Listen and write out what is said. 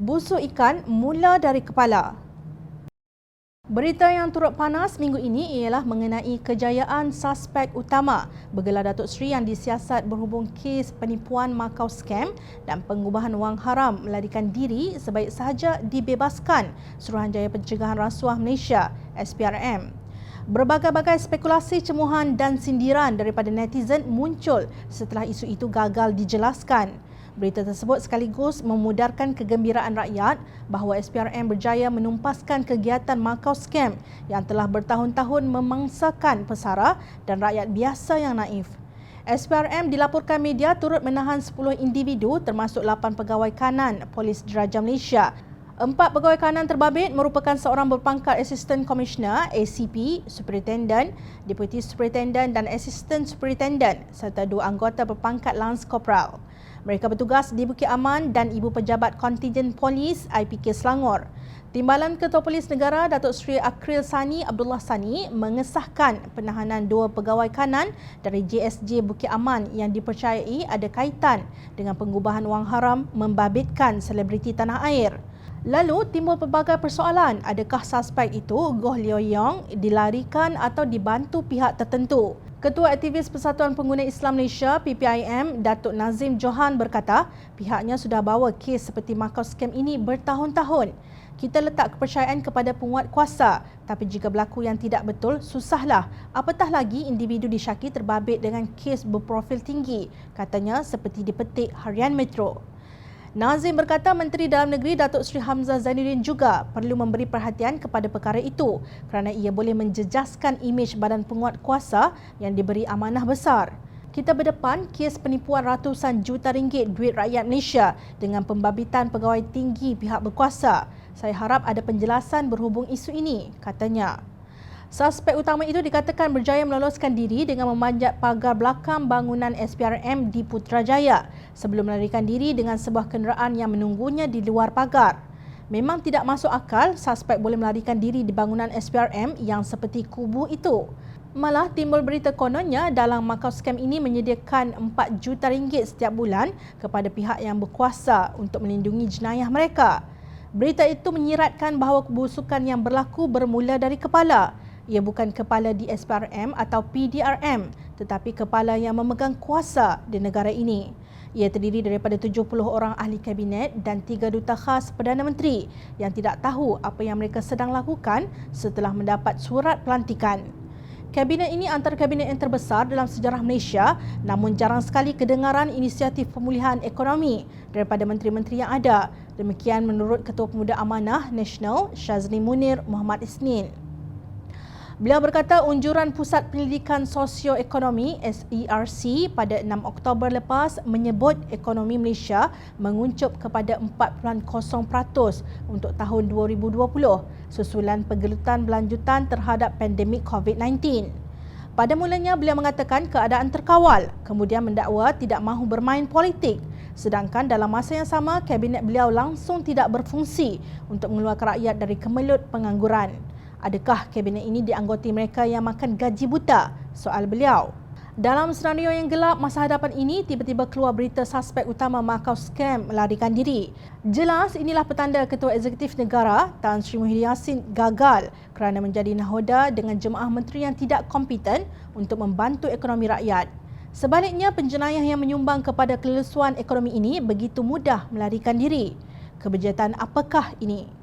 Busuk ikan mula dari kepala. Berita yang turut panas minggu ini ialah mengenai kejayaan suspek utama bergelar Datuk Seri yang disiasat berhubung kes penipuan Makau Scam dan pengubahan wang haram melarikan diri sebaik sahaja dibebaskan Suruhanjaya Pencegahan Rasuah Malaysia (SPRM). Berbagai-bagai spekulasi, cemuhan dan sindiran daripada netizen muncul setelah isu itu gagal dijelaskan. Berita tersebut sekaligus memudarkan kegembiraan rakyat bahawa SPRM berjaya menumpaskan kegiatan Makau Scam yang telah bertahun-tahun memangsakan pesara dan rakyat biasa yang naif. SPRM dilaporkan media turut menahan 10 individu termasuk 8 pegawai kanan Polis Diraja Malaysia. 4 pegawai kanan terbabit merupakan seorang berpangkat Assistant Commissioner, ACP, Superintendent, Deputy Superintendent dan Assistant Superintendent serta 2 anggota berpangkat Lance Corporal. Mereka bertugas di Bukit Aman dan Ibu Pejabat Kontingen Polis IPK Selangor. Timbalan Ketua Polis Negara Datuk Seri Akril Sani Abdullah Sani mengesahkan penahanan 2 pegawai kanan dari JSJ Bukit Aman yang dipercayai ada kaitan dengan pengubahan wang haram membabitkan selebriti tanah air. Lalu timbul pelbagai persoalan, adakah suspek itu Goh Leo Yong dilarikan atau dibantu pihak tertentu? Ketua Aktivis Persatuan Pengguna Islam Malaysia PPIM Datuk Nazim Johan berkata pihaknya sudah bawa kes seperti Makau Scam ini bertahun-tahun. Kita letak kepercayaan kepada penguat kuasa, tapi jika berlaku yang tidak betul, susahlah. Apatah lagi individu disyaki terbabit dengan kes berprofil tinggi, katanya seperti dipetik Harian Metro. Nazim berkata Menteri Dalam Negeri Datuk Seri Hamzah Zainuddin juga perlu memberi perhatian kepada perkara itu kerana ia boleh menjejaskan imej badan penguat kuasa yang diberi amanah besar. Kita berdepan kes penipuan ratusan juta ringgit duit rakyat Malaysia dengan pembabitan pegawai tinggi pihak berkuasa. Saya harap ada penjelasan berhubung isu ini, katanya. Suspek utama itu dikatakan berjaya meloloskan diri dengan memanjat pagar belakang bangunan SPRM di Putrajaya sebelum melarikan diri dengan sebuah kenderaan yang menunggunya di luar pagar. Memang tidak masuk akal suspek boleh melarikan diri di bangunan SPRM yang seperti kubu itu. Malah timbul berita kononnya dalam Makau Scam ini menyediakan 4 juta ringgit setiap bulan kepada pihak yang berkuasa untuk melindungi jenayah mereka. Berita itu menyiratkan bahawa kebusukan yang berlaku bermula dari kepala. Ia bukan kepala di SPRM atau PDRM, tetapi kepala yang memegang kuasa di negara ini. Ia terdiri daripada 70 orang ahli kabinet dan 3 duta khas Perdana Menteri yang tidak tahu apa yang mereka sedang lakukan setelah mendapat surat pelantikan. Kabinet ini antara kabinet yang terbesar dalam sejarah Malaysia, namun jarang sekali kedengaran inisiatif pemulihan ekonomi daripada menteri-menteri yang ada. Demikian menurut Ketua Pemuda Amanah Nasional Syazli Munir Muhammad Isnin. Beliau berkata unjuran Pusat Penyelidikan Sosio-Ekonomi SERC pada 6 Oktober lepas menyebut ekonomi Malaysia menguncup kepada 4.0% untuk tahun 2020 susulan pergelutan berlanjutan terhadap pandemik COVID-19. Pada mulanya beliau mengatakan keadaan terkawal, kemudian mendakwa tidak mahu bermain politik. Sedangkan dalam masa yang sama, kabinet beliau langsung tidak berfungsi untuk mengeluarkan rakyat dari kemelut pengangguran. Adakah kabinet ini dianggoti mereka yang makan gaji buta? Soal beliau. Dalam senario yang gelap masa hadapan ini, tiba-tiba keluar berita suspek utama Makau Scam melarikan diri. Jelas inilah petanda Ketua Eksekutif Negara Tan Sri Muhyiddin Yassin gagal kerana menjadi nahoda dengan jemaah menteri yang tidak kompeten untuk membantu ekonomi rakyat. Sebaliknya, penjenayah yang menyumbang kepada kelesuan ekonomi ini begitu mudah melarikan diri. Kebejatan apakah ini?